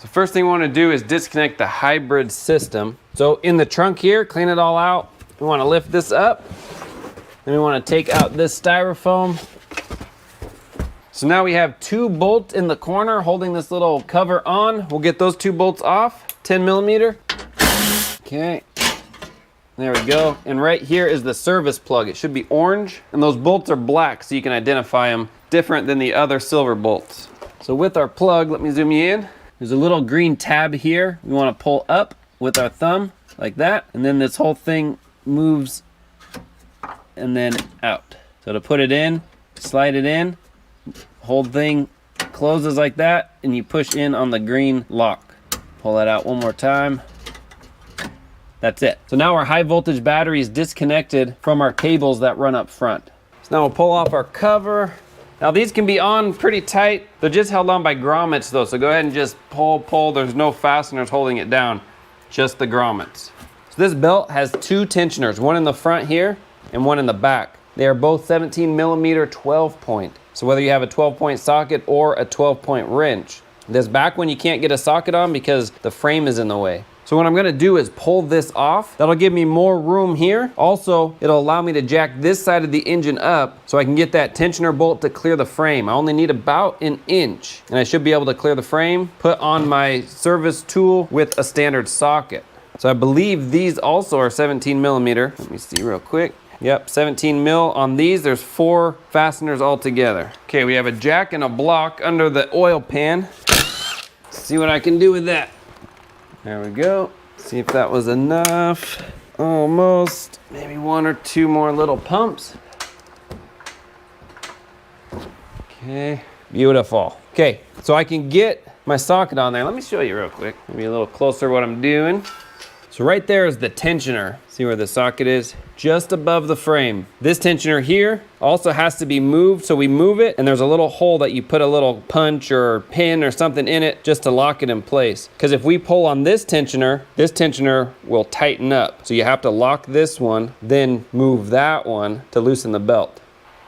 So first thing we want to do is disconnect the hybrid system. So in the trunk here, clean it all out. We want to lift this up. Then we want to take out this styrofoam. So now we have 2 bolts in the corner holding this little cover on. We'll get those 2 bolts off, 10 millimeter. Okay, there we go. And right here is the service plug. It should be orange, and those bolts are black so you can identify them, different than the other silver bolts. So with our plug, let me zoom you in. There's a little green tab here. We want to pull up with our thumb like that, and then this whole thing moves and then out. So to put it in, slide it in, whole thing closes like that, and you push in on the green lock. Pull that out one more time. That's it. So now our high voltage battery is disconnected from our cables that run up front. So now we'll pull off our cover. Now these can be on pretty tight. They're just held on by grommets though, so go ahead and just pull. There's no fasteners holding it down, just the grommets. So this belt has 2 tensioners, one in the front here and one in the back. They are both 17 millimeter 12 point. So whether you have a 12 point socket or a 12 point wrench. This back one you can't get a socket on because the frame is in the way. So what I'm gonna do is pull this off. That'll give me more room here. Also, it'll allow me to jack this side of the engine up so I can get that tensioner bolt to clear the frame. I only need about 1 inch, and I should be able to clear the frame, put on my service tool with a standard socket. So I believe these also are 17 millimeter. Let me see real quick. Yep, 17 mil on these. There's 4 fasteners all together. Okay, we have a jack and a block under the oil pan. Let's see what I can do with that. There we go. See if that was enough. Almost. Maybe 1 or 2 more little pumps. Okay, beautiful. Okay, so I can get my socket on there. Let me show you real quick. Maybe a little closer what I'm doing. So right there is the tensioner. See where the socket is? Just above the frame. This tensioner here also has to be moved, so we move it, and there's a little hole that you put a little punch or pin or something in it just to lock it in place. Because if we pull on this tensioner will tighten up. So you have to lock this one, then move that one to loosen the belt.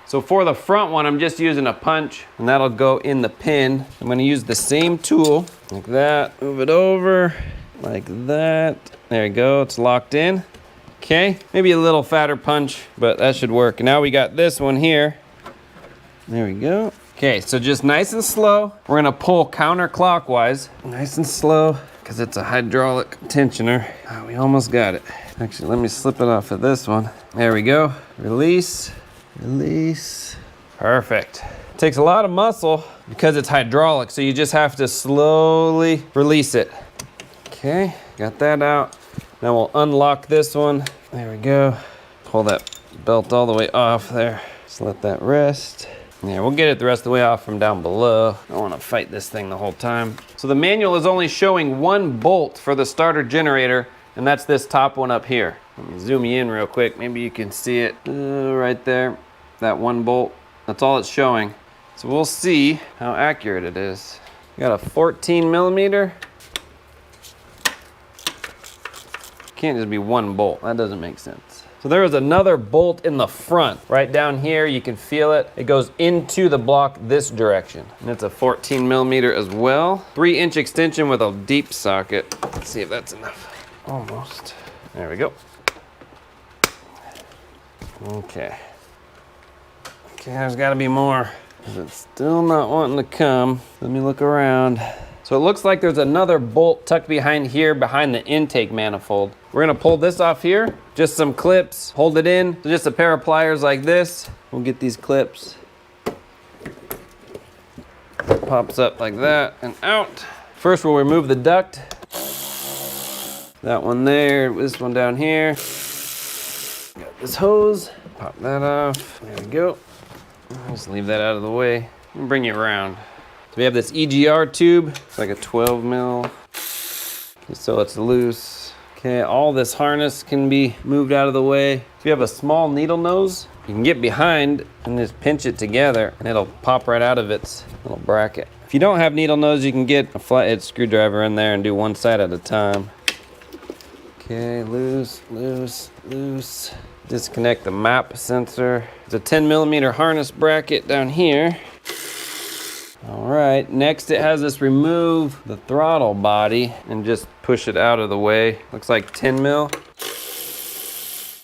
So for the front one, I'm just using a punch, and that'll go in the pin. I'm gonna use the same tool, like that, move it over, like that. There you go, it's locked in. Okay, maybe a little fatter punch, but that should work. Now we got this one here. There we go. Okay, so just nice and slow. We're gonna pull counterclockwise. Nice and slow, because it's a hydraulic tensioner. Oh, we almost got it. Actually, let me slip it off of this one. There we go. Release, release. Perfect. It takes a lot of muscle because it's hydraulic, so you just have to slowly release it. Okay, got that out. Now we'll unlock this one. There we go. Pull that belt all the way off there. Just let that rest. Yeah, we'll get it the rest of the way off from down below. I don't want to fight this thing the whole time. So the manual is only showing 1 bolt for the starter generator, and that's this top one up here. Let me zoom you in real quick. Maybe you can see it right there. That 1 bolt. That's all it's showing. So we'll see how accurate it is. We got a 14 millimeter. Can't just be 1 bolt. That doesn't make sense. So there is another bolt in the front. Right down here, you can feel it. It goes into the block this direction. And it's a 14 millimeter as well. 3-inch extension with a deep socket. Let's see if that's enough. Almost. There we go. Okay. Okay, there's gotta be more. It's still not wanting to come. Let me look around. So it looks like there's another bolt tucked behind here, behind the intake manifold. We're gonna pull this off here, just some clips, hold it in. So just a pair of pliers like this. We'll get these clips. Pops up like that and out. First we'll remove the duct. That one there, this one down here. Got this hose, pop that off. There we go. Just leave that out of the way and bring it around. So we have this EGR tube. It's like a 12 mil, just so it's loose. Okay, all this harness can be moved out of the way. If you have a small needle nose, you can get behind and just pinch it together and it'll pop right out of its little bracket. If you don't have needle nose, you can get a flathead screwdriver in there and do one side at a time. Okay, loose, loose, loose. Disconnect the map sensor. It's a 10 millimeter harness bracket down here. All right, next it has us remove the throttle body and just push it out of the way. Looks like 10 mil.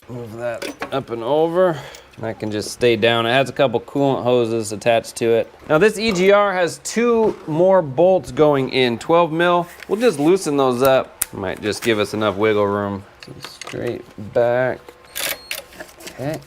Move that up and over. That can just stay down. It has a couple coolant hoses attached to it. Now this EGR has 2 more bolts going in, 12 mil. We'll just loosen those up. Might just give us enough wiggle room. So straight back. Okay.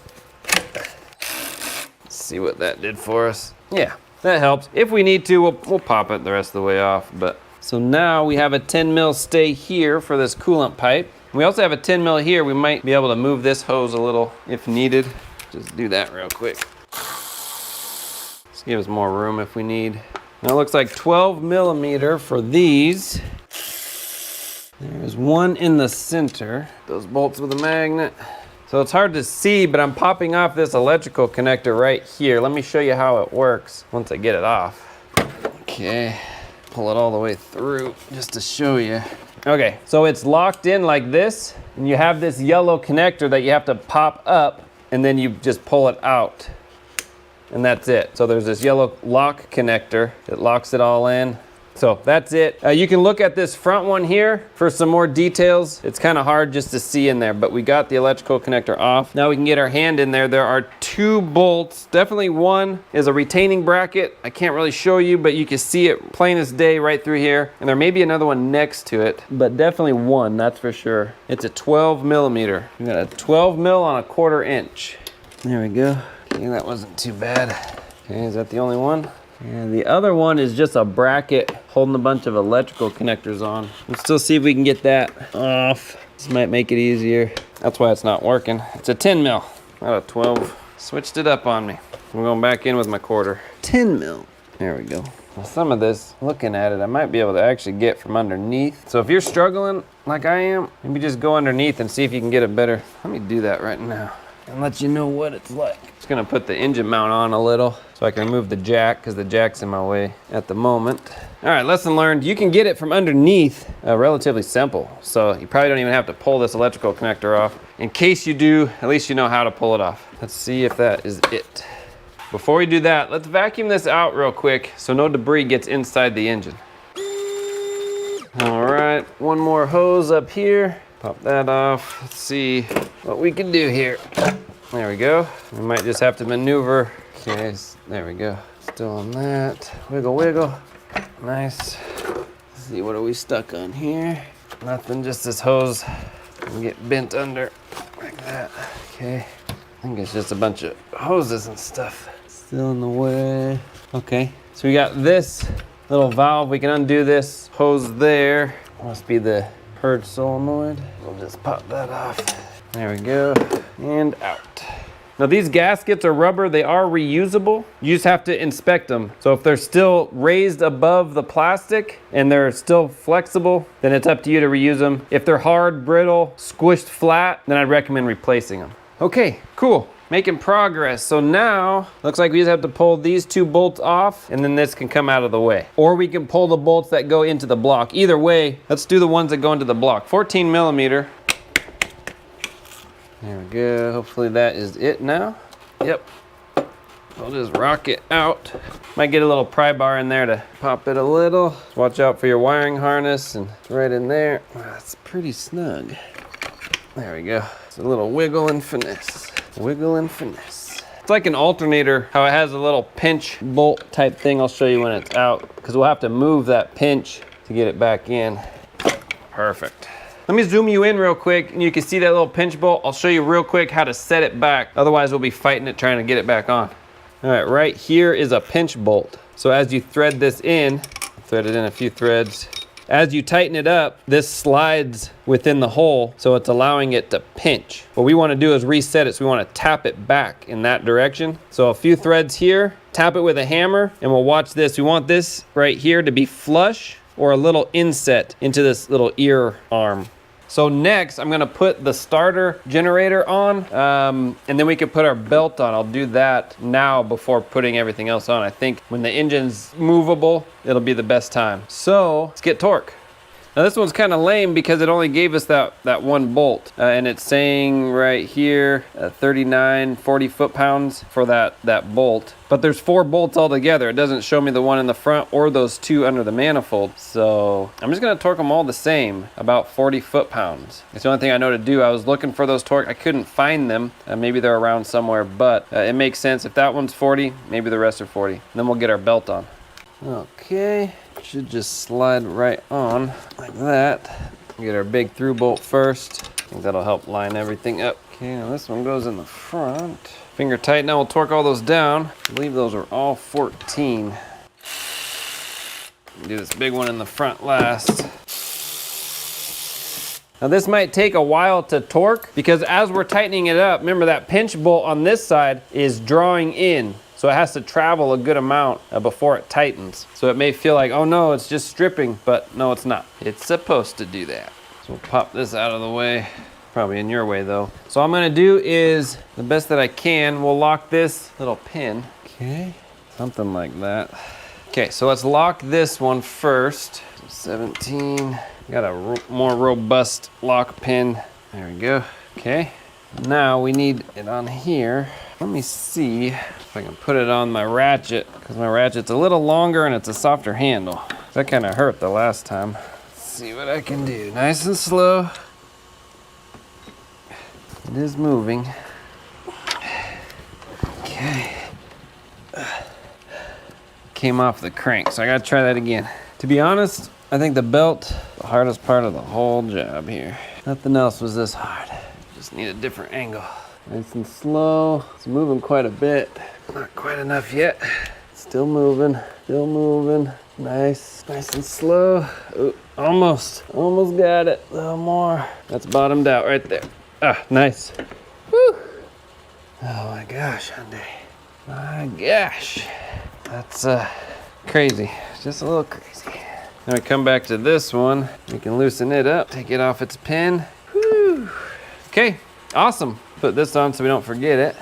Let's see what that did for us. Yeah, that helps. If we need to, we'll pop it the rest of the way off. But so now we have a 10 mil stay here for this coolant pipe. We also have a 10 mil here. We might be able to move this hose a little if needed. Just do that real quick. Just give us more room if we need. Now it looks like 12 millimeter for these. There's one in the center. Those bolts with a magnet. So it's hard to see, but I'm popping off this electrical connector right here. Let me show you how it works once I get it off. Okay, pull it all the way through just to show you. Okay, so it's locked in like this, and you have this yellow connector that you have to pop up, and then you just pull it out, and that's it. So there's this yellow lock connector that locks it all in. So that's it. You can look at this front one here for some more details. It's kind of hard just to see in there, but we got the electrical connector off. Now we can get our hand in there. There are 2 bolts. Definitely one is a retaining bracket. I can't really show you, but you can see it plain as day right through here. And there may be another one next to it, but definitely one, that's for sure. It's a 12 millimeter. We got a 12 mil on a 1/4 inch. There we go. Okay, that wasn't too bad. Okay, is that the only one? And the other one is just a bracket holding a bunch of electrical connectors on. We'll still see if we can get that off. This might make it easier. That's why it's not working. It's a 10 mil, not a 12. Switched it up on me. I'm going back in with my 1/4. 10 mil. There we go. Now some of this, looking at it, I might be able to actually get from underneath. So if you're struggling like I am, maybe just go underneath and see if you can get it better. Let me do that right now and let you know what it's like. Just gonna put the engine mount on a little so I can remove the jack because the jack's in my way at the moment. All right, lesson learned. You can get it from underneath, relatively simple. So you probably don't even have to pull this electrical connector off. In case you do, at least you know how to pull it off. Let's see if that is it. Before we do that, let's vacuum this out real quick so no debris gets inside the engine. All right, one more hose up here. Pop that off. Let's see what we can do here. There we go. We might just have to maneuver. Okay, there we go. Still on that. Wiggle, wiggle. Nice. Let's see, what are we stuck on here? Nothing, just this hose. Can get bent under like that. Okay. I think it's just a bunch of hoses and stuff. Still in the way. Okay, so we got this little valve. We can undo this hose there. Must be the purge solenoid. We'll just pop that off. There we go, and out. Now these gaskets are rubber, they are reusable. You just have to inspect them. So if they're still raised above the plastic and they're still flexible, then it's up to you to reuse them. If they're hard, brittle, squished flat, then I'd recommend replacing them. Okay, cool. Making progress. So now, looks like we just have to pull these 2 bolts off and then this can come out of the way. Or we can pull the bolts that go into the block. Either way, let's do the ones that go into the block. 14 millimeter. There we go. Hopefully that is it now. Yep. I'll just rock it out. Might get a little pry bar in there to pop it a little. Watch out for your wiring harness, and it's right in there. That's pretty snug. There we go. It's a little wiggle and finesse. Wiggle and finesse. It's like an alternator, how it has a little pinch bolt type thing. I'll show you when it's out, because we'll have to move that pinch to get it back in. Perfect. Let me zoom you in real quick and you can see that little pinch bolt. I'll show you real quick how to set it back. Otherwise we'll be fighting it trying to get it back on. All right, right here is a pinch bolt. So as you thread this in, thread it in a few threads. As you tighten it up, this slides within the hole, so it's allowing it to pinch. What we want to do is reset it, so we want to tap it back in that direction. So a few threads here, tap it with a hammer, and we'll watch this. We want this right here to be flush or a little inset into this little ear arm. So next, I'm gonna put the starter generator on, and then we can put our belt on. I'll do that now before putting everything else on. I think when the engine's movable, it'll be the best time. So let's get torque. Now this one's kind of lame because it only gave us that one bolt. And it's saying right here, 40 foot-pounds for that bolt. But there's 4 bolts altogether. It doesn't show me the one in the front or those 2 under the manifold. So I'm just gonna torque them all the same, about 40 foot-pounds. It's the only thing I know to do. I was looking for those torque. I couldn't find them. Maybe they're around somewhere, but it makes sense. If that one's 40, maybe the rest are 40. And then we'll get our belt on. Okay, should just slide right on like that. Get our big through bolt first. I think that'll help line everything up. Okay, now this one goes in the front. Finger tight, now we'll torque all those down. I believe those are all 14. Do this big one in the front last. Now this might take a while to torque because as we're tightening it up, remember that pinch bolt on this side is drawing in. So it has to travel a good amount before it tightens. So it may feel like, oh no, it's just stripping, but no, it's not. It's supposed to do that. So we'll pop this out of the way. Probably in your way though. So what I'm gonna do is, the best that I can, we'll lock this little pin. Okay, something like that. Okay, so let's lock this one first. 17, got a more robust lock pin. There we go, okay. Now we need it on here. Let me see if I can put it on my ratchet, because my ratchet's a little longer and it's a softer handle. That kind of hurt the last time. Let's see what I can do. Nice and slow. It is moving. Okay. Came off the crank, so I gotta try that again. To be honest, I think the belt, the hardest part of the whole job here. Nothing else was this hard. Just need a different angle. Nice and slow. It's moving quite a bit. Not quite enough yet. Still moving, still moving. Nice, nice and slow. Ooh, almost got it. A little more. That's bottomed out right there. Ah, nice. Woo. Oh my gosh, Hyundai. My gosh. That's crazy. Just a little crazy. Now we come back to this one. We can loosen it up, take it off its pin. Woo. Okay, awesome. Put this on so we don't forget it.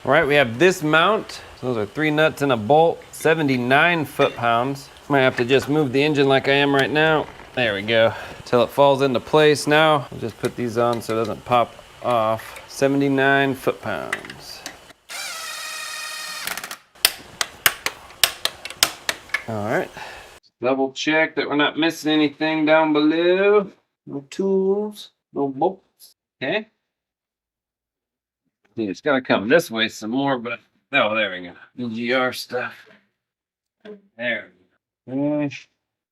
All right, we have this mount. Those are 3 nuts and a bolt, 79 foot-pounds. Might have to just move the engine like I am right now. There we go, till it falls into place. Now, I'll just put these on so it doesn't pop off. 79 foot-pounds. All right, double check that we're not missing anything down below. No tools, no bolts, okay. It's gotta come this way some more, but oh, there we go. EGR stuff. There we go.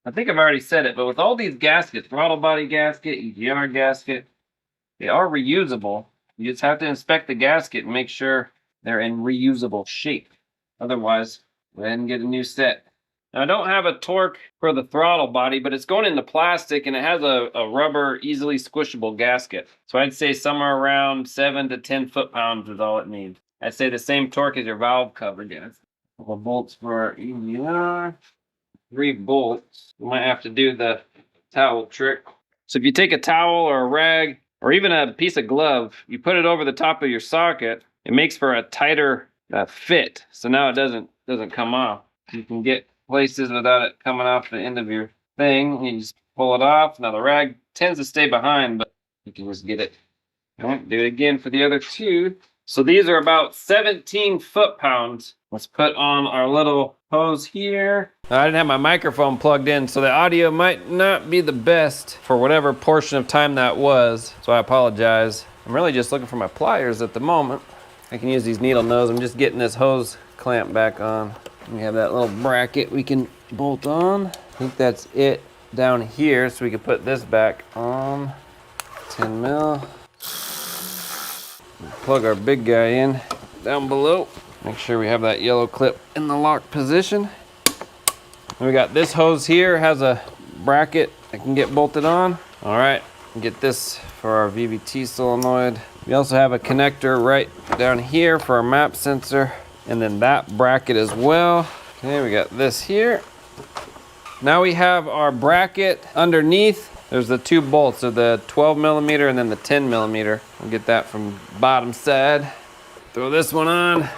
I think I've already said it, but with all these gaskets, throttle body gasket, EGR gasket, they are reusable. You just have to inspect the gasket and make sure they're in reusable shape. Otherwise, go ahead and get a new set. Now, I don't have a torque for the throttle body, but it's going into plastic and it has a rubber, easily squishable gasket. So I'd say somewhere around 7 to 10 foot-pounds is all it needs. I'd say the same torque as your valve cover gets. Couple bolts for our EGR. 3 bolts. You might have to do the towel trick. So if you take a towel or a rag or even a piece of glove, you put it over the top of your socket, it makes for a tighter fit. So now it doesn't come off. You can get places without it coming off the end of your thing. You just pull it off. Now the rag tends to stay behind, but you can just get it. All right, do it again for the other 2. So these are about 17 foot-pounds. Let's put on our little hose here. I didn't have my microphone plugged in, so the audio might not be the best for whatever portion of time that was, so I apologize. I'm really just looking for my pliers at the moment. I can use these needle nose. I'm just getting this hose clamp back on. We have that little bracket we can bolt on. I think that's it down here, so we can put this back on. 10 mil. Plug our big guy in down below. Make sure we have that yellow clip in the lock position. And we got this hose here, has a bracket that can get bolted on. All right, get this for our VVT solenoid. We also have a connector right down here for our map sensor. And then that bracket as well. Okay, we got this here. Now we have our bracket underneath. There's the 2 bolts, so the 12 millimeter and then the 10 millimeter. We'll get that from bottom side. Throw this one on.